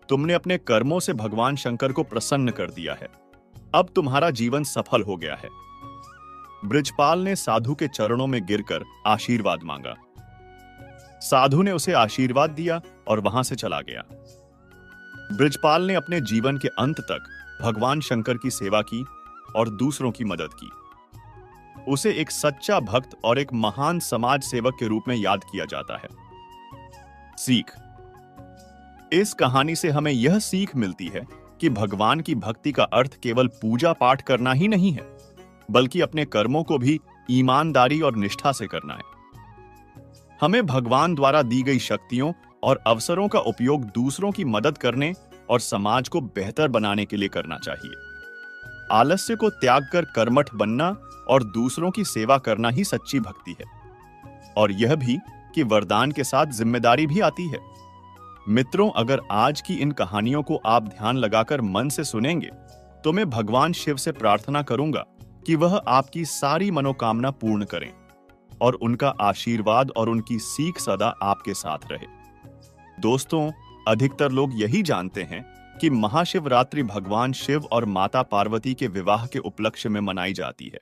A: तुमने अपने कर्मों से भगवान शंकर को प्रसन्न कर दिया है। अब तुम्हारा जीवन सफल हो गया है। ब्रजपाल ने साधु के चरणों में गिरकर आशीर्वाद मांगा। साधु ने उसे आशीर्वाद दिया और वहां से चला गया। ब्रजपाल ने अपने जीवन के अंत तक भगवान शंकर की सेवा की और दूसरों की मदद की। उसे एक सच्चा भक्त और एक महान समाज सेवक के रूप में याद किया जाता है। सीख: इस कहानी से हमें यह सीख मिलती है कि भगवान की भक्ति का अर्थ केवल पूजा पाठ करना ही नहीं है, बल्कि अपने कर्मों को भी ईमानदारी और निष्ठा से करना है। हमें भगवान द्वारा दी गई शक्तियों और अवसरों का उपयोग दूसरों की मदद करने और समाज को बेहतर बनाने के लिए करना चाहिए। आलस्य को त्याग कर कर्मठ बनना और दूसरों की सेवा करना ही सच्ची भक्ति है। और यह भी कि वरदान के साथ जिम्मेदारी भी आती है। मित्रों, अगर आज की इन कहानियों को आप ध्यान लगाकर मन से सुनेंगे, तो मैं भगवान शिव से प्रार्थना करूंगा कि वह आपकी सारी मनोकामना पूर्ण करें और उनका आशीर्वाद और उनकी सीख सदा आपके साथ रहे। दोस्तों, अधिकतर लोग यही जानते हैं कि महाशिवरात्रि भगवान शिव और माता पार्वती के विवाह के उपलक्ष्य में मनाई जाती है।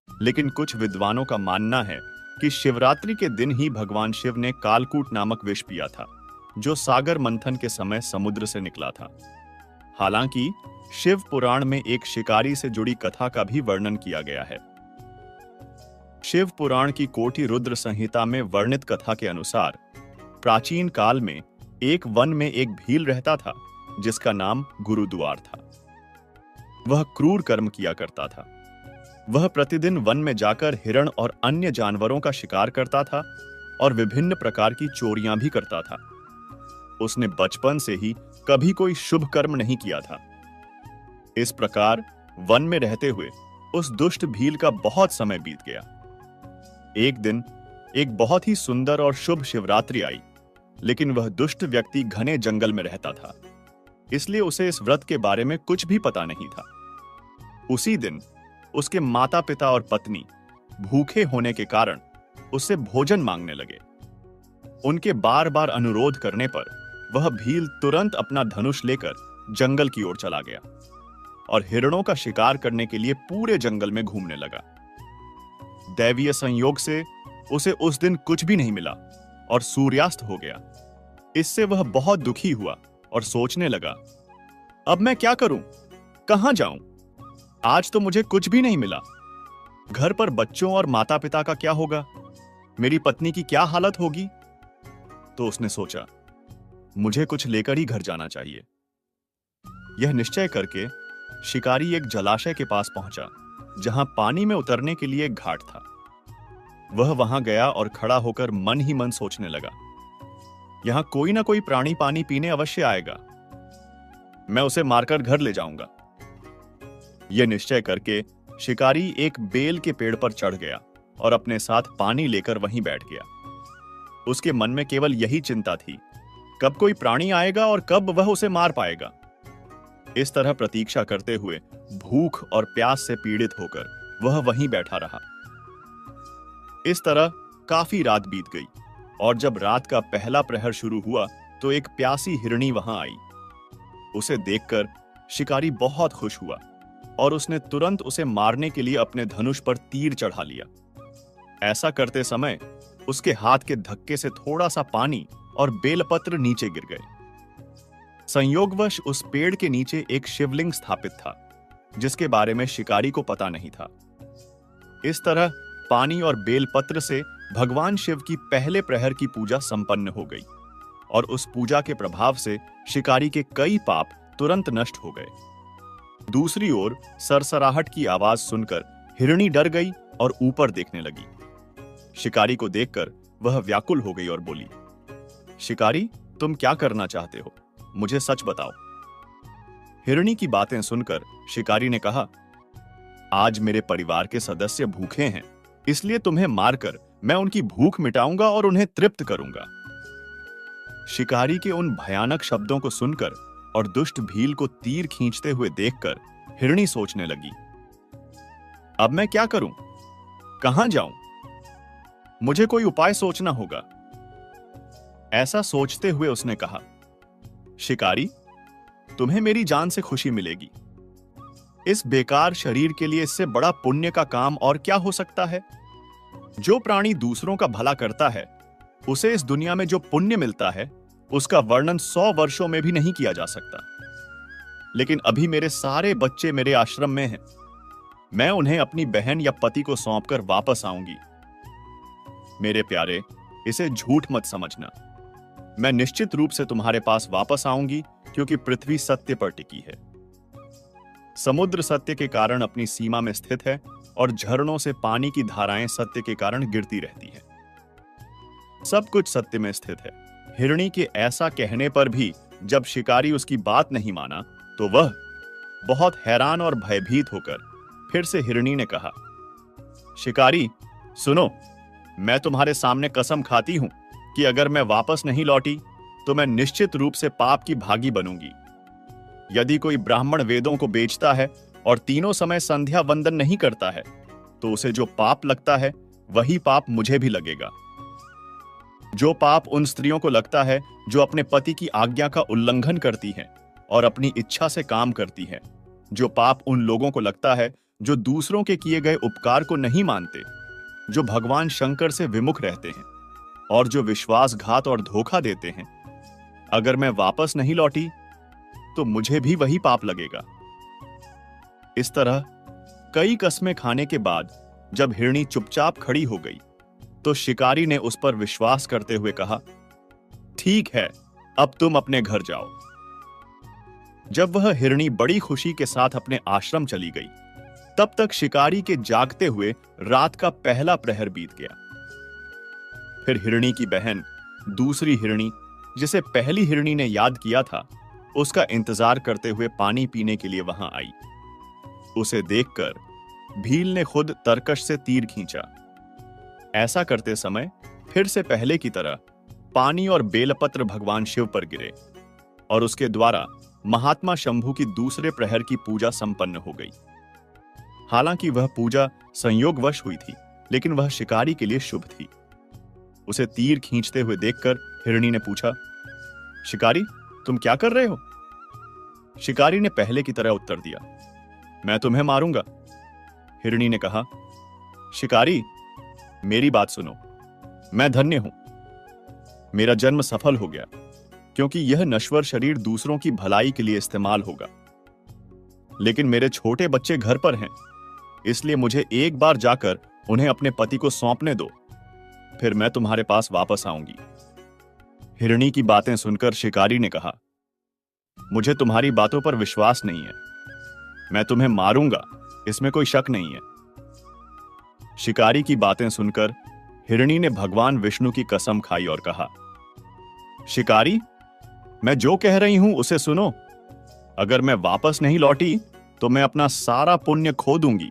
A: लेकिन कुछ विद्वानों का मानना है कि शिवरात्रि के दिन ही भगवान शिव ने कालकूट नामक विष पिया था, जो सागर मंथन के समय समुद्र से निकला था। हालांकि शिव पुराण में एक शिकारी से जुड़ी कथा का भी वर्णन किया गया है। शिव पुराण की कोटि रुद्र संहिता में वर्णित कथा के अनुसार प्राचीन काल में एक वन में एक भील रहता था, जिसका नाम गुरुद्वार था। वह क्रूर कर्म किया करता था। वह प्रतिदिन वन में जाकर हिरण और अन्य जानवरों का शिकार करता था और विभिन्न प्रकार की चोरियां भी करता था। उसने बचपन से ही कभी कोई शुभ कर्म नहीं किया था। इस प्रकार वन में रहते हुए उस दुष्ट भील का बहुत समय बीत गया। एक दिन एक बहुत ही सुंदर और शुभ शिवरात्रि आई, लेकिन वह दुष्ट व्यक्ति घने जंगल में रहता था, इसलिए उसे इस व्रत के बारे में कुछ भी पता नहीं था। उसी दिन उसके माता पिता और पत्नी भूखे होने के कारण उससे भोजन मांगने लगे। उनके बार बार अनुरोध करने पर वह भील तुरंत अपना धनुष लेकर जंगल की ओर चला गया और हिरणों का शिकार करने के लिए पूरे जंगल में घूमने लगा। दैवीय संयोग से उसे उस दिन कुछ भी नहीं मिला और सूर्यास्त हो गया। इससे वह बहुत दुखी हुआ और सोचने लगा, अब मैं क्या करूं? कहां जाऊं? आज तो मुझे कुछ भी नहीं मिला। घर पर बच्चों और माता पिता का क्या होगा? मेरी पत्नी की क्या हालत होगी? तो उसने सोचा, मुझे कुछ लेकर ही घर जाना चाहिए। यह निश्चय करके शिकारी एक जलाशय के पास पहुंचा, जहां पानी में उतरने के लिए एक घाट था। वह वहां गया और खड़ा होकर मन ही मन सोचने लगा, यहां कोई ना कोई प्राणी पानी पीने अवश्य आएगा। मैं उसे मारकर घर ले जाऊंगा। यह निश्चय करके शिकारी एक बेल के पेड़ पर चढ़ गया और अपने साथ पानी लेकर वहीं बैठ गया। उसके मन में केवल यही चिंता थी, कब कोई प्राणी आएगा और कब वह उसे मार पाएगा। इस तरह प्रतीक्षा करते हुए भूख और प्यास से पीड़ित होकर वह वहीं बैठा रहा। इस तरह काफी रात बीत गई और जब रात का पहला प्रहर शुरू हुआ तो एक प्यासी हिरनी वहां आई। उसे देखकर शिकारी बहुत खुश हुआ और उसने तुरंत उसे मारने के लिए अपने धनुष पर तीर चढ़ा लिया। ऐसा करते समय उसके हाथ के धक्के से थोड़ा सा पानी और बेलपत्र नीचे गिर गए। संयोगवश उस पेड़ के नीचे एक शिवलिंग स्थापित था, जिसके बारे में शिकारी को पता नहीं था। इस तरह पानी और बेलपत्र से भगवान शिव की पहले प्रहर की पूजा संपन्न हो गई और उस पूजा के प्रभाव से शिकारी के कई पाप तुरंत नष्ट हो गए। दूसरी ओर सरसराहट की आवाज सुनकर हिरनी डर गई और ऊपर देखने लगी। शिकारी को देखकर वह व्याकुल हो गई और बोली, शिकारी, तुम क्या करना चाहते हो? मुझे सच बताओ। हिरनी की बातें सुनकर शिकारी ने कहा, आज मेरे परिवार के सदस्य भूखे हैं, इसलिए तुम्हें मारकर मैं उनकी भूख मिटाऊंगा और उन्हें तृप्त करूंगा। शिकारी के उन भयानक शब्दों को सुनकर और दुष्ट भील को तीर खींचते हुए देखकर हिरनी सोचने लगी, अब मैं क्या करूं? कहां जाऊं? मुझे कोई उपाय सोचना होगा। ऐसा सोचते हुए उसने कहा, शिकारी, तुम्हें मेरी जान से खुशी मिलेगी। इस बेकार शरीर के लिए इससे बड़ा पुण्य का काम और क्या हो सकता है? जो प्राणी दूसरों का भला करता है, उसे इस दुनिया में जो पुण्य मिलता है, उसका वर्णन 100 वर्षों में भी नहीं किया जा सकता। लेकिन अभी मेरे सारे बच्चे मेरे आश्रम में हैं। मैं उन्हें अपनी बहन या पति को सौंपकर वापस आऊंगी। मेरे प्यारे, इसे झूठ मत समझना। मैं निश्चित रूप से तुम्हारे पास वापस आऊंगी, क्योंकि पृथ्वी सत्य पर टिकी है। समुद्र सत्य के कारण अपनी सीमा में स्थित है और झरनों से पानी की धाराएं सत्य के कारण गिरती रहती है। सब कुछ सत्य में स्थित है। हिरनी के ऐसा कहने पर भी जब शिकारी उसकी बात नहीं माना तो वह बहुत हैरान और भयभीत होकर फिर से हिरनी ने कहा, शिकारी, सुनो, मैं तुम्हारे सामने कसम खाती हूं कि अगर मैं वापस नहीं लौटी तो मैं निश्चित रूप से पाप की भागी बनूंगी। यदि कोई ब्राह्मण वेदों को बेचता है और तीनों समय संध्या वंदन नहीं करता है तो उसे जो पाप लगता है वही पाप मुझे भी लगेगा। जो पाप उन स्त्रियों को लगता है जो अपने पति की आज्ञा का उल्लंघन करती हैं और अपनी इच्छा से काम करती हैं, जो पाप उन लोगों को लगता है जो दूसरों के किए गए उपकार को नहीं मानते, जो भगवान शंकर से विमुख रहते हैं और जो विश्वासघात और धोखा देते हैं, अगर मैं वापस नहीं लौटी तो मुझे भी वही पाप लगेगा। इस तरह कई कस्में खाने के बाद जब हिरनी चुपचाप खड़ी हो गई तो शिकारी ने उस पर विश्वास करते हुए कहा, ठीक है, अब तुम अपने घर जाओ। जब वह हिरनी बड़ी खुशी के साथ अपने आश्रम चली गई, तब तक शिकारी के जागते हुए रात का पहला प्रहर बीत गया। फिर हिरनी की बहन दूसरी हिरनी, जिसे पहली हिरनी ने याद किया था, उसका इंतजार करते हुए पानी पीने के लिए वहां आई। उसे देखकर भील ने खुद तरकश से तीर खींचा। ऐसा करते समय फिर से पहले की तरह पानी और बेलपत्र भगवान शिव पर गिरे और उसके द्वारा महात्मा शंभु की दूसरे प्रहर की पूजा संपन्न हो गई। हालांकि वह पूजा संयोगवश हुई थी, लेकिन वह शिकारी के लिए शुभ थी। उसे तीर खींचते हुए देखकर हिरनी ने पूछा, शिकारी, तुम क्या कर रहे हो? शिकारी ने पहले की तरह उत्तर दिया, मैं तुम्हें मारूंगा। हिरनी ने कहा, शिकारी, मेरी बात सुनो। मैं धन्य हूं। मेरा जन्म सफल हो गया, क्योंकि यह नश्वर शरीर दूसरों की भलाई के लिए इस्तेमाल होगा। लेकिन मेरे छोटे बच्चे घर पर हैं, इसलिए मुझे एक बार जाकर उन्हें अपने पति को सौंपने दो, फिर मैं तुम्हारे पास वापस आऊंगी। हिरनी की बातें सुनकर शिकारी ने कहा, मुझे तुम्हारी बातों पर विश्वास नहीं है। मैं तुम्हें मारूंगा, इसमें कोई शक नहीं है। शिकारी की बातें सुनकर हिरणी ने भगवान विष्णु की कसम खाई और कहा, शिकारी, मैं जो कह रही हूं उसे सुनो। अगर मैं वापस नहीं लौटी तो मैं अपना सारा पुण्य खो दूंगी,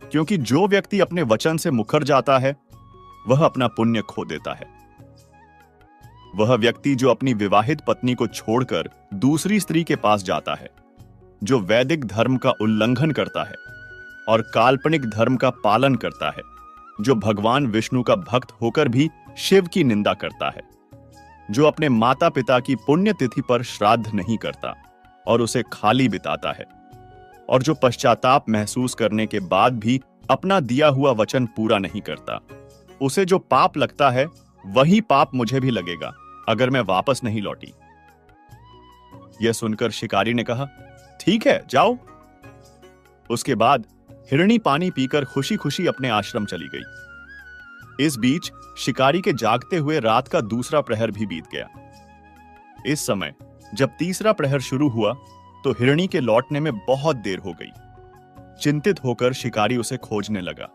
A: क्योंकि जो व्यक्ति अपने वचन से मुकर जाता है वह अपना पुण्य खो देता है। वह व्यक्ति जो अपनी विवाहित पत्नी को छोड़कर दूसरी स्त्री के पास जाता है, जो वैदिक धर्म का उल्लंघन करता है और काल्पनिक धर्म का पालन करता है, जो भगवान विष्णु का भक्त होकर भी शिव की निंदा करता है, जो अपने माता पिता की पुण्यतिथि पर श्राद्ध नहीं करता और उसे खाली बिताता है, और जो पश्चाताप महसूस करने के बाद भी अपना दिया हुआ वचन पूरा नहीं करता, उसे जो पाप लगता है वही पाप मुझे भी लगेगा अगर मैं वापस नहीं लौटी। यह सुनकर शिकारी ने कहा, ठीक है, जाओ। उसके बाद हिरणी पानी पीकर खुशी खुशी अपने आश्रम चली गई। इस बीच शिकारी के जागते हुए रात का दूसरा प्रहर भी बीत गया। इस समय जब तीसरा प्रहर शुरू हुआ तो हिरणी के लौटने में बहुत देर हो गई। चिंतित होकर शिकारी उसे खोजने लगा।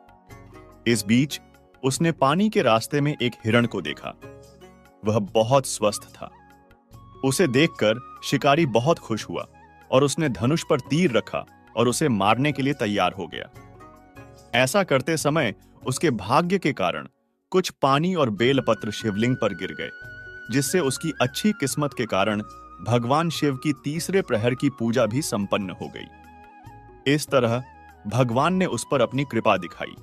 A: इस बीच उसने पानी के रास्ते में एक हिरण को देखा। वह बहुत स्वस्थ था। उसे देखकर शिकारी बहुत खुश हुआ और उसने धनुष पर तीर रखा और उसे मारने के लिए तैयार हो गया। ऐसा करते समय उसके भाग्य के कारण कुछ पानी और बेलपत्र शिवलिंग पर गिर गए, जिससे उसकी अच्छी किस्मत के कारण भगवान शिव की तीसरे प्रहर की पूजा भी संपन्न हो गई। इस तरह भगवान ने उस पर अपनी कृपा दिखाई।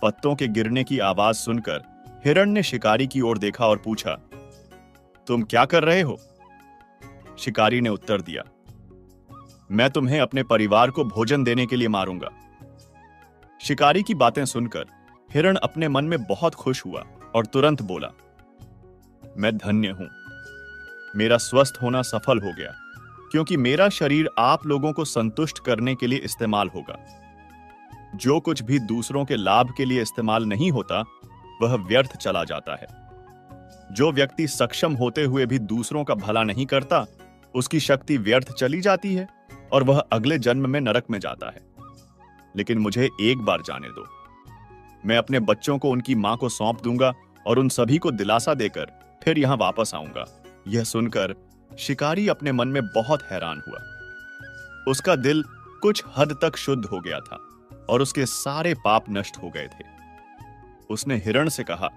A: पत्तों के गिरने की आवाज सुनकर हिरण ने शिकारी की ओर देखा और पूछा, तुम क्या कर रहे हो? शिकारी ने उत्तर दिया, मैं तुम्हें अपने परिवार को भोजन देने के लिए मारूंगा। शिकारी की बातें सुनकर हिरण अपने मन में बहुत खुश हुआ और तुरंत बोला, मैं धन्य हूं। मेरा स्वस्थ होना सफल हो गया, क्योंकि मेरा शरीर आप लोगों को संतुष्ट करने के लिए इस्तेमाल होगा। जो कुछ भी दूसरों के लाभ के लिए इस्तेमाल नहीं होता वह व्यर्थ चला जाता है। जो व्यक्ति सक्षम होते हुए भी दूसरों का भला नहीं करता, उसकी शक्ति व्यर्थ चली जाती है और वह अगले जन्म में नरक में जाता है। लेकिन मुझे एक बार जाने दो। मैं अपने बच्चों को उनकी मां को सौंप दूंगा और उन सभी को दिलासा देकर फिर यहां वापस आऊंगा। यह सुनकर शिकारी अपने मन में बहुत हैरान हुआ। उसका दिल कुछ हद तक शुद्ध हो गया था और उसके सारे पाप नष्ट हो गए थे। उसने हिरण से कहा,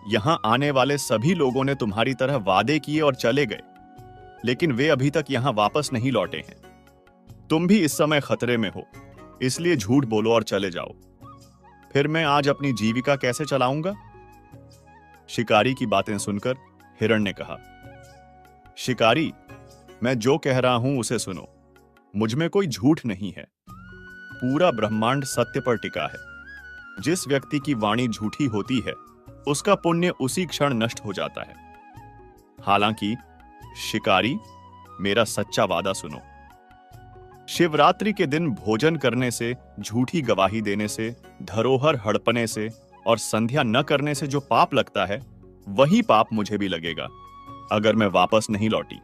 A: यहां आने वाले सभी लोगों ने तुम्हारी तरह वादे किए और चले गए, लेकिन वे अभी तक यहां वापस नहीं लौटे हैं। तुम भी इस समय खतरे में हो, इसलिए झूठ बोलो और चले जाओ। फिर मैं आज अपनी जीविका कैसे चलाऊंगा? शिकारी की बातें सुनकर हिरण ने कहा, शिकारी, मैं जो कह रहा हूं उसे सुनो। मुझ में कोई झूठ नहीं है। पूरा ब्रह्मांड सत्य पर टिका है। जिस व्यक्ति की वाणी झूठी होती है उसका पुण्य उसी क्षण नष्ट हो जाता है। हालांकि शिकारी, मेरा सच्चा वादा सुनो। शिवरात्रि के दिन भोजन करने से, झूठी गवाही देने से, धरोहर हड़पने से और संध्या न करने से जो पाप लगता है वही पाप मुझे भी लगेगा अगर मैं वापस नहीं लौटी।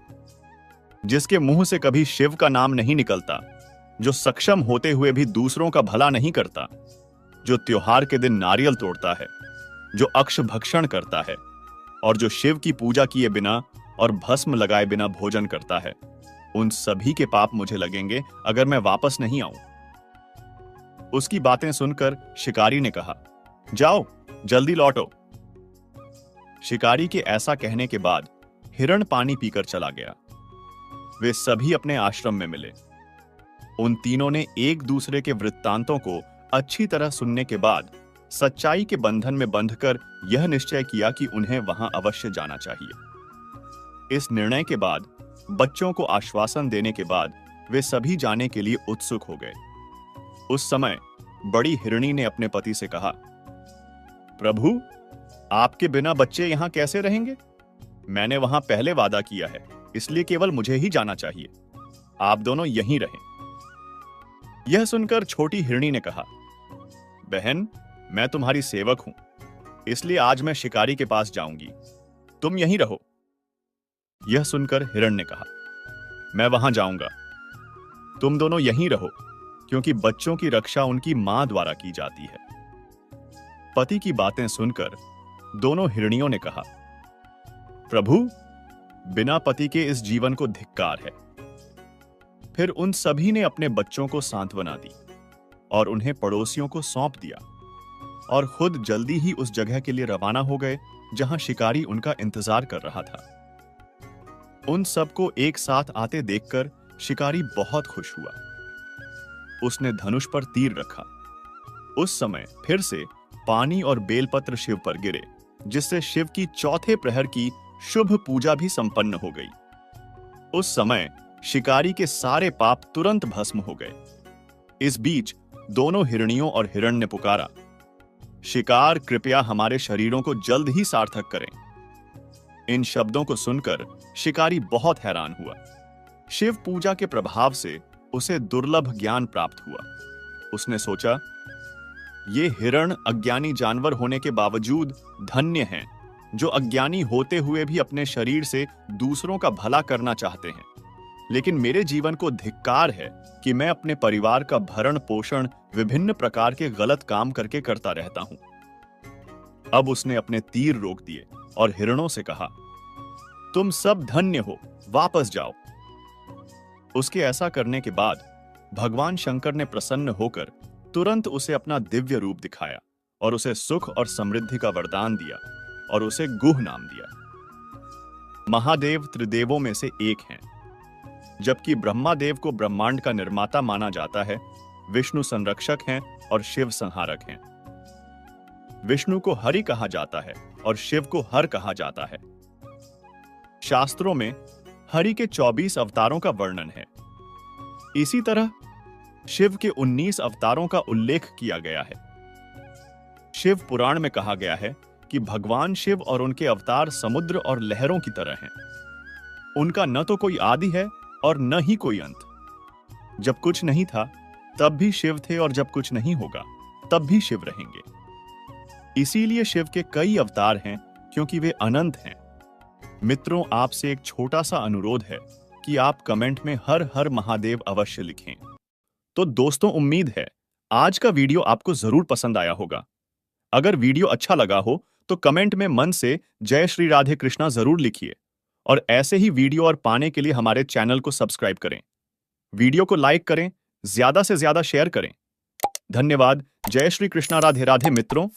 A: जिसके मुंह से कभी शिव का नाम नहीं निकलता, जो सक्षम होते हुए भी दूसरों का भला नहीं करता, जो त्योहार के दिन नारियल तोड़ता है, जो अक्ष भक्षण करता है और जो शिव की पूजा किए बिना और भस्म लगाए बिना भोजन करता है, उन सभी के पाप मुझे लगेंगे अगर मैं वापस नहीं आऊं। उसकी बातें सुनकर शिकारी ने कहा, जाओ, जल्दी लौटो। शिकारी के ऐसा कहने के बाद हिरण पानी पीकर चला गया। वे सभी अपने आश्रम में मिले। उन तीनों ने एक दूसरे के वृत्तांतों को अच्छी तरह सुनने के बाद सच्चाई के बंधन में बंधकर यह निश्चय किया कि उन्हें वहां अवश्य जाना चाहिए। इस निर्णय के बाद, बच्चों को आश्वासन देने के बाद, वे सभी जाने के लिए उत्सुक हो गए। उस समय बड़ी हिरणी ने अपने पति से कहा, प्रभु, आपके बिना बच्चे यहां कैसे रहेंगे? मैंने वहां पहले वादा किया है, इसलिए केवल मुझे ही जाना चाहिए। आप दोनों यहीं रहें। यह सुनकर छोटी हिरणी ने कहा, बहन, मैं तुम्हारी सेवक हूं, इसलिए आज मैं शिकारी के पास जाऊंगी। तुम यहीं रहो। यह सुनकर हिरण ने कहा, मैं वहां जाऊंगा। तुम दोनों यहीं रहो, क्योंकि बच्चों की रक्षा उनकी मां द्वारा की जाती है। पति की बातें सुनकर दोनों हिरणियों ने कहा, प्रभु, बिना पति के इस जीवन को धिक्कार है। फिर उन सभी ने अपने बच्चों को सांत्वना दी और उन्हें पड़ोसियों को सौंप दिया और खुद जल्दी ही उस जगह के लिए रवाना हो गए जहां शिकारी उनका इंतजार कर रहा था। उन सबको एक साथ आते देखकर शिकारी बहुत खुश हुआ। उसने धनुष पर तीर रखा। उस समय फिर से पानी और बेलपत्र शिव पर गिरे, जिससे शिव की चौथे प्रहर की शुभ पूजा भी संपन्न हो गई। उस समय शिकारी के सारे पाप तुरंत भस्म हो गए। इस बीच दोनों हिरणियों और हिरण ने पुकारा, शिकार, कृपया हमारे शरीरों को जल्द ही सार्थक करें। इन शब्दों को सुनकर शिकारी बहुत हैरान हुआ। शिव पूजा के प्रभाव से उसे दुर्लभ ज्ञान प्राप्त हुआ। उसने सोचा, ये हिरण अज्ञानी जानवर होने के बावजूद धन्य हैं, जो अज्ञानी होते हुए भी अपने शरीर से दूसरों का भला करना चाहते हैं। लेकिन मेरे जीवन को धिक्कार है कि मैं अपने परिवार का भरण पोषण विभिन्न प्रकार के गलत काम करके करता रहता हूं। अब उसने अपने तीर रोक दिए और हिरणों से कहा, तुम सब धन्य हो, वापस जाओ। उसके ऐसा करने के बाद भगवान शंकर ने प्रसन्न होकर तुरंत उसे अपना दिव्य रूप दिखाया और उसे सुख और समृद्धि का वरदान दिया और उसे गुह नाम दिया। महादेव त्रिदेवों में से एक हैं। जबकि ब्रह्मादेव को ब्रह्मांड का निर्माता माना जाता है, विष्णु संरक्षक हैं और शिव संहारक हैं। विष्णु को हरि कहा जाता है और शिव को हर कहा जाता है। शास्त्रों में हरि के 24 अवतारों का वर्णन है। इसी तरह शिव के 19 अवतारों का उल्लेख किया गया है। शिव पुराण में कहा गया है कि भगवान शिव और उनके अवतार समुद्र और लहरों की तरह हैं। उनका न तो कोई आदि है और न ही कोई अंत। जब कुछ नहीं था तब भी शिव थे और जब कुछ नहीं होगा तब भी शिव रहेंगे। इसीलिए शिव के कई अवतार हैं, क्योंकि वे अनंत हैं। मित्रों, आपसे एक छोटा सा अनुरोध है कि आप कमेंट में हर हर महादेव अवश्य लिखें। तो दोस्तों, उम्मीद है आज का वीडियो आपको जरूर पसंद आया होगा। अगर वीडियो अच्छा लगा हो तो कमेंट में मन से जय श्री राधे कृष्णा जरूर लिखिए और ऐसे ही वीडियो और पाने के लिए हमारे चैनल को सब्सक्राइब करें। वीडियो को लाइक करें, ज्यादा से ज्यादा शेयर करें। धन्यवाद। जय श्री कृष्णा। राधे राधे मित्रों।